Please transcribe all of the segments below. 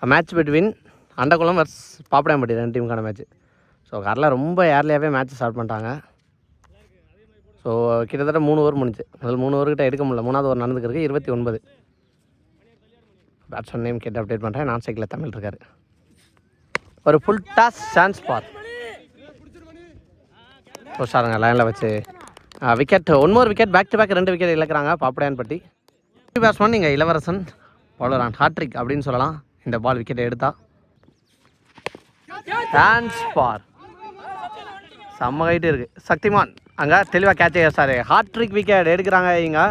Match between Andakulam versus Pappadampatti 2 டீமுக்கான match. So காரில் ரொம்ப ஏர்லியாகவே மேட்ச் ஸ்டார்ட் பண்ணிட்டாங்க. ஸோ கிட்டத்தட்ட 3 ஓவர் முடிஞ்சு. முதல் 3 ஓவர்கிட்ட எடுக்க முடியல. 3வது ஓவர் நடந்துருக்கு 29. பேட்ஸ்மேன் நேம் கேட்டு அப்டேட் பண்ணுறேன். நான் சைக்கிளில் தமிழ் இருக்கார். ஒரு ஃபுல் டாஸ் சான்ஸ் பார் சாருங்க லைனில் வச்சு wicket. 1 more wicket. Back to back 2 wicket இழக்கிறாங்க பாப்படையான்பட்டி. பேட்ஸ்மேன் நீங்கள் இளவரசன் பவுலர் ஆன் ஹாட்ரிக் அப்படின்னு சொல்லலாம். இந்த பால் விக்கெட்டை எடுத்தா சான்ஸ் பார் செம்ம ஹைட்டு இருக்குது. சக்திமான் அங்கே தெளிவாக கேட்ச் சார் ஹாட்ரிக் விக்கெட் எடுக்கிறாங்க. இங்கே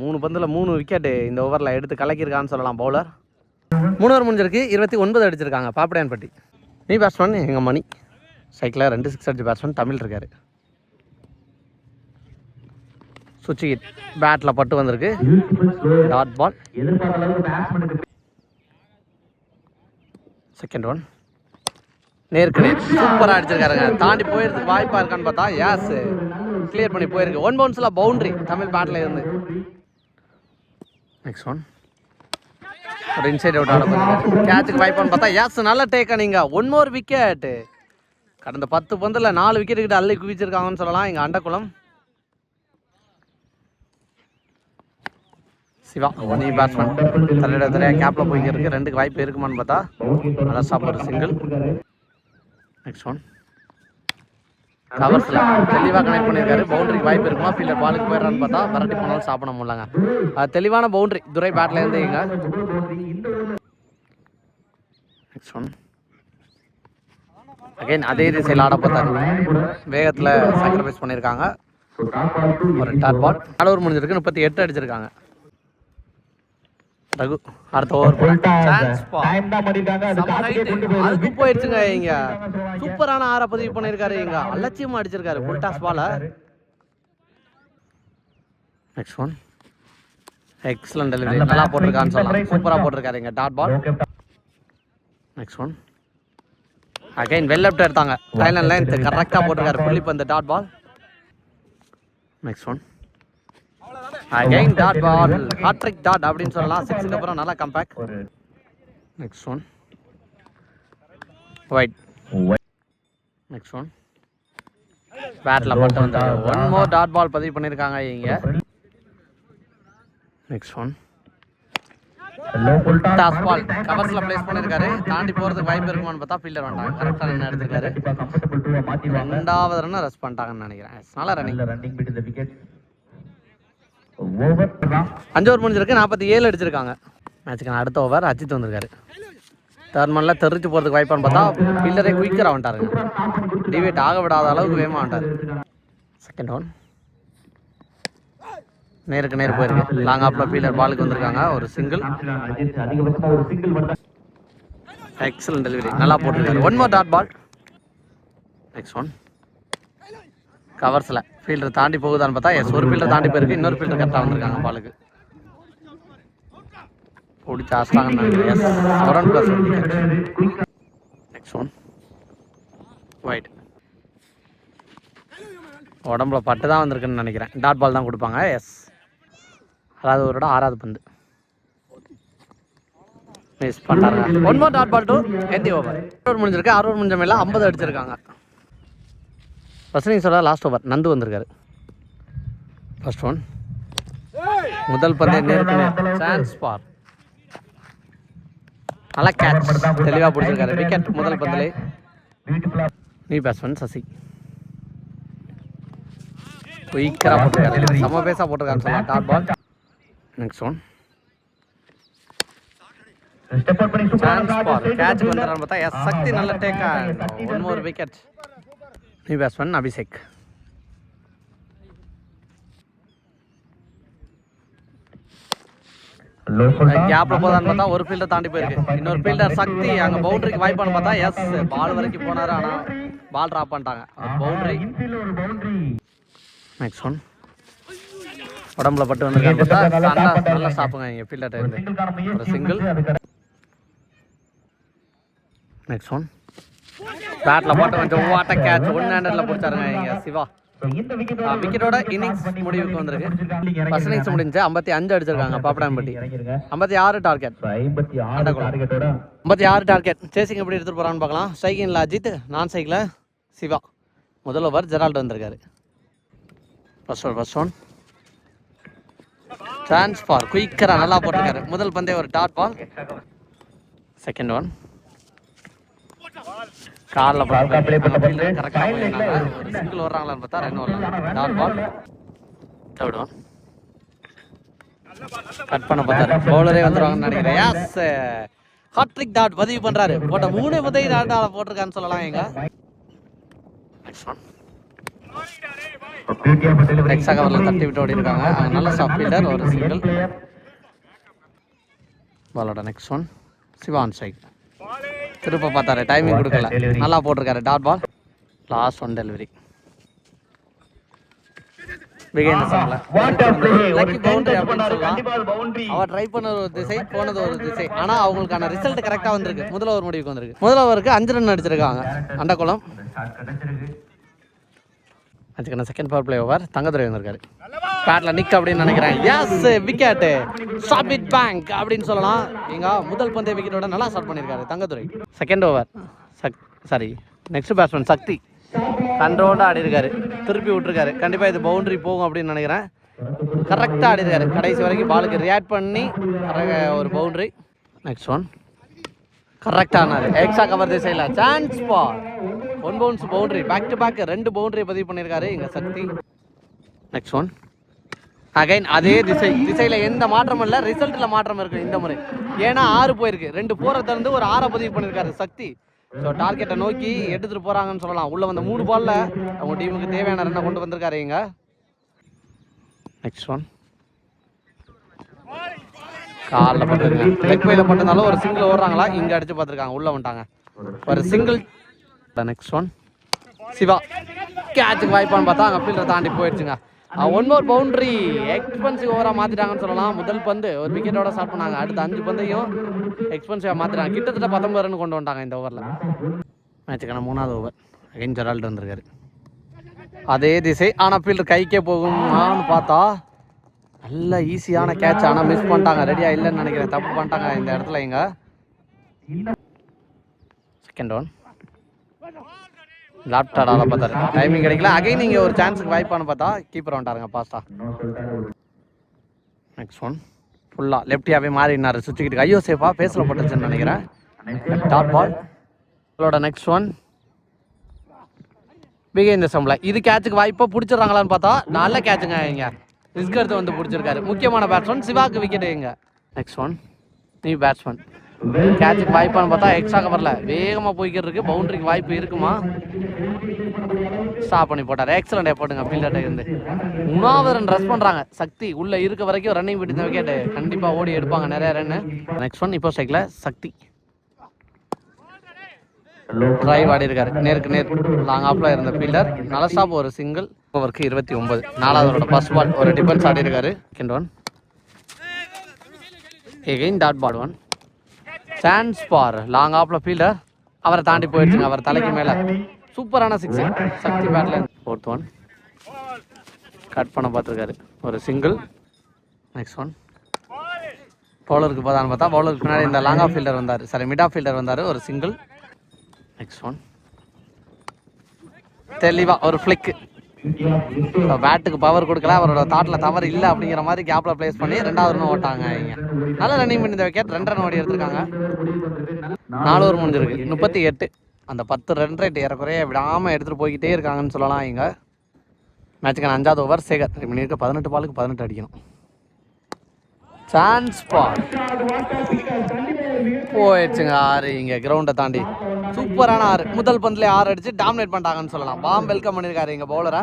3 பந்தில் 3 விக்கெட்டு இந்த ஓவரில் எடுத்து கலக்கியிருக்கான்னு சொல்லலாம் பவுலர். 3 ஓவர் முடிஞ்சிருக்கு. 29 அடிச்சிருக்காங்க பாப்படையான்பட்டி. நீ பேட்ஸ்மேன் எங்கள் மணி சைக்கிளில் 2 6 அடிச்சு பேட்ஸ்மேன் தமிழ் இருக்கார். சுவிட்ச் ஹிட் பேட்டில் பட்டு வந்திருக்கு. Dot ball. செகண்ட் ஒன் நேருக்கு நேர் சூப்பராக அடிச்சிருக்காருங்க. தாண்டி போயிருதுக்கு வாய்ப்பாக இருக்கான்னு பார்த்தா யாஸ் கிளியர் பண்ணி போயிருக்கு. 1 பவுன்ஸில் பவுண்ட்ரி தமிழ் பேட்டில் இருந்து. நெக்ஸ்ட் ஒன் ஒரு இன்சைட் அவுட் ஆட போயிருக்காரு. கேட்சுக்கு வாய்ப்பான்னு பார்த்தா யாஸ் நல்ல டேக்கா. நீங்கள் 1 more விக்கெட். கடந்த 10 பந்தில் 4 விக்கெட் கிட்ட அள்ளி குவிச்சிருக்காங்கன்னு சொல்லலாம் இங்கே அண்டகுளம். சிவா நீ பேட்ஸ்மேன் தலையாக கேப்பில் போய்க்கு 2க்கு வாய்ப்பு இருக்குமான்னு பார்த்தா நல்லா சாப்பிட்ற சிங்கிள். நெக்ஸ்ட் ஒன் கவர்ஸில் தெளிவாக கனெக்ட் பண்ணியிருக்காரு. பவுண்டரிக்கு வாய்ப்பு இருக்குமா ஃபீல்டர் பாலுக்கு போயிடறான்னு பார்த்தா விரட்டி போனாலும் சாப்பிட முடியலங்க. தெளிவான பவுண்டரி துரை பேட்லேருந்து இங்க. நெக்ஸ்ட் ஒன் அகைன் அதே திசையில் ஆட பார்த்தாரு. வேகத்தில் சாக்ரிஃபைஸ் பண்ணியிருக்காங்க. ஒரு டாட் பால். 4 ஓவர் முடிஞ்சிருக்கு. 38 அடிச்சிருக்காங்க. ரகு அடுத்த ஓவர் அதுக்கு போயிடுச்சுங்க. இங்க சூப்பரான 6 பதிவு பண்ணியிருக்காரு. இங்க அலட்சியமா அடிச்சிருக்காரு ஃபுல் டாஸ் பால. நெக்ஸ்ட் ஒன் எக்ஸலன்ட் டெலிவரி நல்லா போட்டிருக்கான்னு சொல்லலாம். சூப்பரா போட்டிருக்காரு இங்க dot ball. Next one again well left எடுத்தாங்க. லைன் லென்த் கரெக்டா போட்டிருக்காரு புள்ளி பந்து dot ball. Next one again dot ball. Hattrick dot அப்படின்னு சொல்லலாம். 6க்கு அப்புறம் நல்லா comeback. Next one wide. Next one பேட்டில் பட்டு வந்து 1 more டாட் பால் பதிவு பண்ணியிருக்காங்க இங்க. நெக்ஸ்ட் ஒன் டாஸ் பால் கவர்ஸில் பிளேஸ் பண்ணியிருக்காரு. தாண்டி போகிறதுக்கு வாய்ப்பு இருக்குமான்னு பார்த்தா ஃபீல்டர் வந்தாங்க. கரெக்டாக ரன் எடுத்திருக்காரு. 2வது ரன் ரெஸ்ட் பண்ணிட்டாங்கன்னு நினைக்கிறேன். நல்லா ரன்னிங். 5 ஓவர் முடிஞ்சிருக்கு. 47 அடிச்சிருக்காங்க. மேட்சுக்கு அடுத்த ஓவர் அஜித் வந்திருக்காரு. தேர்மனில் தெரிச்சு போகிறதுக்கு வாய்ப்பான்னு பார்த்தா ஃபீல்டரே குயிக்கராக வந்துட்டாருங்க. டிவேட் ஆக விடாத அளவுக்கு வேகமாக வந்துட்டார். செகண்ட் ஒன் நேருக்கு நேர் போயிருக்கு. லாங் ஆஃப்ல ஃபீல்டர் பாலுக்கு வந்திருக்காங்க. ஒரு சிங்கிள். எக்ஸலன்ட் டெலிவரி நல்லா போட்டிருக்காரு. 1 more dot ball. Next one கவர்ஸில் ஃபீல்டர் தாண்டி போகுதான்னு பார்த்தா எஸ் ஒரு ஃபீல்டர் தாண்டி போயிருக்கு. இன்னொரு ஃபீல்டர் கரெக்டாக வந்திருக்காங்க பாலுக்கு. பிடிச்சி ஆஸ்டாங்கன்னு நினைக்கிறேன். எஸ் 1+1. நெக்ஸ்ட் ஒன் ஒயிட் உடம்புல பட்டு தான் வந்திருக்குன்னு நினைக்கிறேன். டாட் பால் தான் கொடுப்பாங்க. எஸ் 6வது பந்து மிஸ் பண்ணிட்டாங்க. 1 more dot ball to end the over. 6 over முடிஞ்சிருக்கு. 6 ஓவர் முடிஞ்ச மேலே 50 அடிச்சிருக்காங்க. ஃபர்ஸ்ட் இன்னிங்ஸோட லாஸ்ட் ஓவர் நந்து வந்திருக்காரு. ஃபர்ஸ்ட் ஒன் முதல் பந்தே நேருக்கு நேர் சான்ஸ் பார் நல்லா கேட்ச் தெளிவாக பிடிச்சிருக்காரு. விக்கெட் முதல் பந்திலே. நீ பேட்ஸ்மேன் சசி குயிக்கராக போட்டிருக்காரு. சம பேஸாக போட்டிருக்காருன்னு சொல்லலாம் dot ball. Next one chance for catch வந்துடுறான்னு பார்த்தா எஸ் சக்தி நல்ல டேக்கா. 1 more விக்கெட். நீ பேட்ஸ்மேன் அபிஷேக். கேப்ல போதான்னு பார்த்தா ஒரு ஃபீல்டர் தாண்டி போயிருக்கு. இன்னொரு ஃபீல்டர் சக்தி அங்கே பவுண்டரிக்கு வாய்ப்பான்னு பார்த்தா எஸ் பால் வரைக்கும் போனாரு. ஆனால் பால் ட்ராப் பண்ணிட்டாங்க. பவுண்டரி. நெக்ஸ்ட் ஒன் உடம்புல பட்டு வந்து நல்லா சாப்பிடுங்க இங்கே ஃபீல்டர் இருந்து. ஒரு சிங்கிள். நெக்ஸ்ட் ஒன் பேட்டில் போட்டு கொஞ்சம் வாட்ட கேட்ச் 1 ஹேண்டரில் பிடிச்சாருங்க இங்கே சிவா. விக்கெட்டோட இன்னிங்ஸ் முடிவுக்கு வந்திருக்கு. ஃபர்ஸ்ட் இன்னிங்ஸ் முடிஞ்சு 55 அடிச்சிருக்காங்க பாப்படான்பட்டி. 56 டார்கெட். 56 டார்கெட். சேசிங் எப்படி எடுத்துட்டு போறான்னு பார்க்கலாம். ஸ்ட்ரைக்கிங்ல அஜித், நான் சைக்கிள் சிவா. முதல் ஓவர் ஜெரால்ட் வந்திருக்காரு. ஃபர்ஸ்ட் ஒன் சான்ஸ் ஃபார் குயிக்கரா நல்லா போட்டிருக்காரு. முதல் பந்தே ஒரு டாட் பால். செகண்ட் ஒன் காலில் கரெக்டாக ஒரு சிங்கிள் வர்றாங்களான்னு பார்த்தா 2 வரலாம். Dot ball. Third one cut பண்ண பார்த்தாரு. பவுலரே வந்துருவாங்கன்னு நினைக்கிறேன். யாஸ் ஹாட்ரிக் டாட் பதிவு பண்றாரு. போட்ட 3 முதல் டாட் போட்டிருக்கான்னு சொல்லலாம். எங்க எக்ஸா கவரில் தட்டி விட்டு ஓடி இருக்காங்க. அவங்க நல்ல ஸ்டாப் ஃபீல்டர். ஒரு சிங்கிள் பாலோட. நெக்ஸ்ட் ஒன் சிவான் சைக் திருப்ப பார்த்தாரு. டைமிங் கொடுக்கல. நல்லா போட்டிருக்காரு. Dot ball. Last one delivery. அவர் ட்ரை பண்ண ஒரு திசை, போனது ஒரு திசை. ஆனா அவங்களுக்கான ரிசல்ட் கரெக்டா வந்திருக்கு. முதல் ஓவர் முடிவுக்கு வந்திருக்கு. முதல் ஓவருக்கு 5 ரன் அடிச்சிருக்காங்க அண்டக்குளம். அதுக்கான second power play over Thangadurai வந்திருக்காரு. பேட்ல நிக் அப்படின்னு நினைக்கிறேன். Yes wicket. Stop it bank அப்படின்னு சொல்லலாம். எங்க முதல் பந்தய விக்கெட்டோட நல்லா ஸ்டார்ட் பண்ணியிருக்காரு Thangadurai. Second over next batsman Sakthi கண்ட்ரோல்டா ஆடி இருக்காரு. திருப்பி விட்டுருக்காரு. கண்டிப்பா இது பவுண்டரி போகும் அப்படின்னு நினைக்கிறேன். கரெக்டா ஆடி இருக்காரு. கடைசி வரைக்கும் பாலுக்கு ரியாக்ட் பண்ணி ஒரு பவுண்டரி. நெக்ஸ்ட் ஒன் கரெக்டானாரு. எக்ஸா கவர் திசையில் chance ball. 1 bounce boundary. Back to back 2 boundary பதிவு பண்ணியிருக்காரு இங்க சக்தி. நெக்ஸ்ட் ஒன் அகைன் அதே திசையில எந்த மாற்றமும் இல்லை. ரிசல்ட்ல மாற்றம் இருக்கு இந்த முறை. ஏன்னா 6 போயிருக்கு. 2 போரை திறந்து ஒரு 6 பதிவு பண்ணியிருக்காரு சக்தி. ஸோ டார்கெட்டை நோக்கி எடுத்துட்டு போறாங்கன்னு சொல்லலாம். உள்ள வந்த 3 பால்ல அவங்க டீமுக்கு தேவையான ரன்னை கொண்டு வந்திருக்காரு இங்க. நெக்ஸ்ட் ஒன் காலில் போட்டுருக்காங்க. லெக் பையில போட்டதாலும் ஒரு சிங்கிள் ஓடுறாங்களா இங்க அடிச்சு பார்த்துருக்காங்க. உள்ள வந்துட்டாங்க ஒரு சிங்கிள். நெக்ஸ்ட் ஒன் சிவா கேட்சுக்கு வாய்ப்பான்னு பார்த்தா அங்கே ஃபீல்டரை தாண்டி போயிடுச்சுங்க. 1 மோர் பவுண்டரி. எக்ஸ்பென்சிவ் ஓவராக மாற்றிட்டாங்கன்னு சொல்லலாம். முதல் பந்து ஒரு விக்கெட்டோட ஸ்டார்ட் பண்ணாங்க. அடுத்த 5 பந்தையும் எக்ஸ்பென்சிவாக மாற்றிட்டாங்க. கிட்டத்தட்ட 19 ரன் கொண்டு வந்துட்டாங்க இந்த ஓவரில். மேட்சுக்கான 3வது ஓவர் அகைன் ஜெரால்ட் வந்திருக்காரு. அதே திசை. ஆனால் ஃபீல்டர் கைக்கே போகுமான்னு பார்த்தா நல்ல ஈஸியான கேட்ச். ஆனால் மிஸ் பண்ணிட்டாங்க. ரெடியாக இல்லைன்னு நினைக்கிறேன். தப்பு பண்ணிட்டாங்க இந்த இடத்துல. இங்க செகண்ட் ஒன் லேப்டாடால பார்த்தாரு. டைமிங் கிடைக்கல. அகைன் நீங்க ஒரு சான்ஸுக்கு வாய்ப்பானு பார்த்தா கீப்பர் வந்துட்டாருங்க பாஸ்டா. நெக்ஸ்ட் ஒன் ஃபுல்லா லெஃப்டியாவே மாறினாரு. சுற்றிக்கிட்டு ஐயோ சேஃபா பேசல போட்டுச்சுன்னு நினைக்கிறேன். Dot ball. நெக்ஸ்ட் ஒன் பிகே இந்த சம்பளம். இது கேட்சுக்கு வாய்ப்பா பிடிச்சிடறாங்களான்னு பார்த்தா நல்ல கேட்சுங்க. இங்க ரிஸ்க் எடுத்து வந்து பிடிச்சிருக்காரு. முக்கியமான பேட்ஸ்மேன் சிவாக்கு விக்கெட். இங்க நெக்ஸ்ட் ஒன் நியூ பேட்ஸ்மேன். கேட்சுக்கு வாய்ப்பான்னு பார்த்தா எக்ஸ்ட்ரா கவர்ல வேகமா போய்கிட்டு இருக்கு. பவுண்டரிக்கு வாய்ப்பு இருக்குமா? ஸ்டாப் பண்ணி போட்டார். எக்ஸலண்ட் எஃபோர்ட்டுங்க ஃபீல்டர்ட்ட இருந்து. 3வது ரன் ரஸ் பண்றாங்க சக்தி. உள்ள இருக்க வரைக்கும் ரன்னிங் விட்டு இந்த விக்கெட் கண்டிப்பா ஓடி எடுப்பாங்க நிறைய ரன். நெக்ஸ்ட் ஒன் இப்போ ஸ்ட்ரைக்ல சக்தி டிரைவ் ஆடி இருக்காரு. நேருக்கு நேர் லாங் ஆஃப்ல இருந்த ஃபீல்டர் நல்ல ஸ்டாப். ஒரு சிங்கிள். ஓவருக்கு 29. 4வது ஃபர்ஸ்ட் பால் ஒரு டிஃபென்ஸ் ஆடி இருக்காரு. Second one again dot ball. One chance for long ஆஃப்ல ஃபீல்டர் அவரை தாண்டி போயிடுச்சுங்க. அவர் தலைக்கு மேல சூப்பரான 6 சக்தி பேட்ல. ஃபோர்த் ஒன் கட் பண்ண பார்த்துருக்காரு. ஒரு சிங்கிள். நெக்ஸ்ட் ஒன் பவுலருக்கு போதான்னு பார்த்தா பவுலருக்கு பின்னாடி இந்த லாங் ஆஃப் ஃபீல்டர் வந்தார். மிட் ஆஃப் ஃபீல்டர் வந்தார். ஒரு சிங்கிள். நெக்ஸ்ட் ஒன் தெளிவா ஒரு ஃபிளிக். பேட்டுக்கு பவர் கொடுக்கல. அவரோட தாட்ல தவறு இல்லை அப்படிங்கிற மாதிரி கேப்ல பிளேஸ் பண்ணி 2வது ரன் ஓட்டாங்க. இங்க நல்ல ரன்னிங் பண்ணி இந்த விக்கெட். 2 ரன் ஓடி எடுத்திருக்காங்க. 4 ஓவர் முடிஞ்சிருக்கு. 38. அந்த 10 ரன் ரேட் ஏறக்குறைய விடாம எடுத்துட்டு போய்கிட்டே இருக்காங்கன்னு சொல்லலாம். இங்க மேட்சுக்கான 5வது ஓவர் சேகர். இருக்க 18 பாலுக்கு 18 அடிக்கணும். சான்ஸ் பால் போயிடுச்சுங்க. 6 இங்க கிரவுண்டை தாண்டி சூப்பரான 6. முதல் பந்துல 6 அடிச்சு டாமினேட் பண்ணிட்டாங்கன்னு சொல்லலாம். பாம் வெல்கம் பண்ணிருக்காரு இங்க பவுலரா.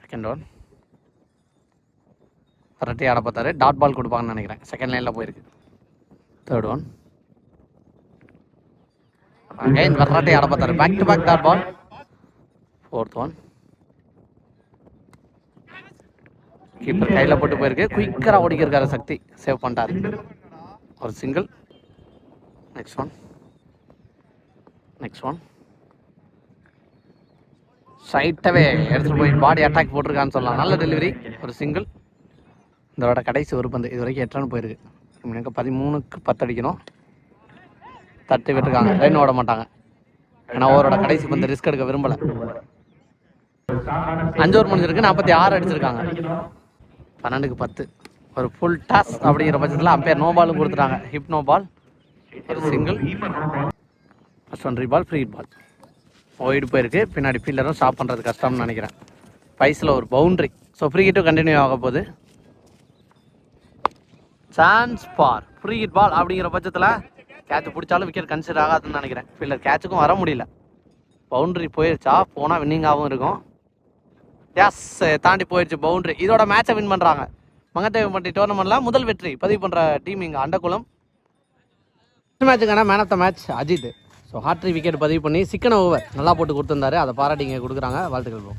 செகண்ட் ஒன் ரெட்டி ஆட பார்த்தாரு. டாட் பால் கொடுப்பாங்கன்னு நினைக்கிறேன். செகண்ட் லைன்ல போயிருக்கு. தேர்ட் ஒன் அகைன் வெரைட்டி ஆட பார்த்தாரு. Back to back dot ball. Fourth one keeper கையில போட்டு போயிருக்கு. குயிக்கரா ஓடிக்கிருக்காரு சக்தி. சேவ் பண்ணிட்டாரு. ஒரு சிங்கிள். நெக்ஸ்ட் ஒன் ஸ்ட்ரைட்டாகவே எடுத்துகிட்டு போய் பாடி அட்டாக் போட்டிருக்கான்னு சொல்லலாம். நல்ல டெலிவரி, ஒரு சிங்கிள். இதோட கடைசி ஒரு பந்து இது வரைக்கும் 8 ரன் போயிருக்கு. எனக்கு 13க்கு 10 அடிக்கணும். தட்டு விட்டுருக்காங்க, லைன் ஓட மாட்டாங்க. ஏன்னா ஓவரோட கடைசி பந்து ரிஸ்க் எடுக்க விரும்பலை. 5 ஓவர் முடிஞ்சிருக்கு, 46 அடிச்சிருக்காங்க. 12க்கு 10 ஒரு ஃபுல் டாஸ் அப்படிங்கிற பட்சத்தில் அம்பையர் நோ பாலும் கொடுத்துட்டாங்க. ஹிப் நோ பால், ஒரு single. First one reball, free ball. Wide போயிருக்கு. பின்னாடி ஃபீல்டரும் ஸ்டாப் பண்ணுறது கஷ்டம்னு நினைக்கிறேன். பைஸில் ஒரு பவுண்ட்ரி. ஸோ ஃப்ரீ ஹிட்டும் கண்டினியூ ஆக போகுது. Chance for free hit ball அப்படிங்கிற பட்சத்தில் கேட்ச் பிடிச்சாலும் விக்கெட் கன்சிடர் ஆகாதுன்னு நினைக்கிறேன். ஃபீல்டர் கேட்சுக்கும் வர முடியல. பவுண்ட்ரி போயிடுச்சா, போனால் வின்னிங்காகவும் இருக்கும். எஸ், தாண்டி போயிடுச்சு பவுண்ட்ரி. இதோட மேட்சை வின் பண்ணுறாங்க. மங்கத்தேவன்பட்டி டோர்னமெண்ட்டில் முதல் வெற்றி பதிவு பண்ணுற டீம் இங்கே அண்டக்குளம். மேட்சுக்கான man of the match Ajith. So hattrick wicket பதிவு பண்ணி சிக்கன ஓவர் நல்லா போட்டு கொடுத்துருந்தாரு. அதை பாராட்டி இங்கே கொடுக்குறாங்க. வாழ்த்துக்கள் ப்ரோ.